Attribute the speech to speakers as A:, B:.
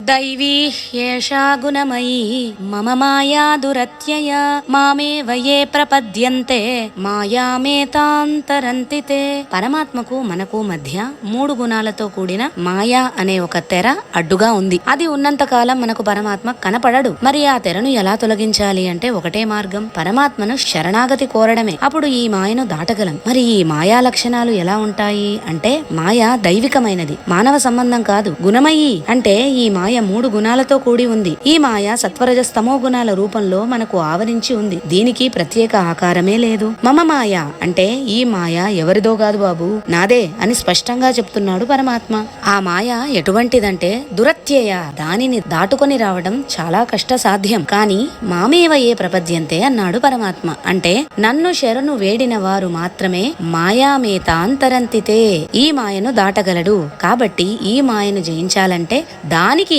A: दैवी येषा गुणमयी मम माया दुरत्यया మామేవ ఏ ప్రపద్యంతే మాయామేతాంతరంతి తే. పరమాత్మకు మనకు మధ్య 3 గుణాలతో కూడిన మాయా అనే ఒక తెర అడ్డుగా ఉంది. అది ఉన్నంత కాలం మనకు పరమాత్మ కనపడడు. మరి ఆ తెరను ఎలా తొలగించాలి అంటే ఒకటే మార్గం, పరమాత్మను శరణాగతి కోరడమే. అప్పుడు ఈ మాయను దాటగలం. మరి ఈ మాయా లక్షణాలు ఎలా ఉంటాయి అంటే, మాయ దైవికమైనది, మానవ సంబంధం కాదు. గుణమయి అంటే ఈ మాయ 3 గుణాలతో కూడి ఉంది. ఈ మాయ సత్వరజస్తమో గుణాల రూపంలో మనకు ఆవరించి ఉంది. దీనికి ప్రత్యేక ఆకారమే లేదు. మమ మాయ అంటే ఈ మాయ ఎవరిదో కాదు బాబు, నాదే అని స్పష్టంగా చెప్తున్నాడు పరమాత్మ. ఆ మాయ ఎటువంటిదంటే దురత్యయ, దానిని దాటుకొని రావడం చాలా కష్ట సాధ్యం. కానీ మామేవ ఏ ప్రపద్యంతే అన్నాడు పరమాత్మ. అంటే నన్ను శరణు వేడిన వారు మాత్రమే మాయామేతాంతరంతితే, ఈ మాయను దాటగలడు. కాబట్టి ఈ మాయను జయించాలంటే దానికి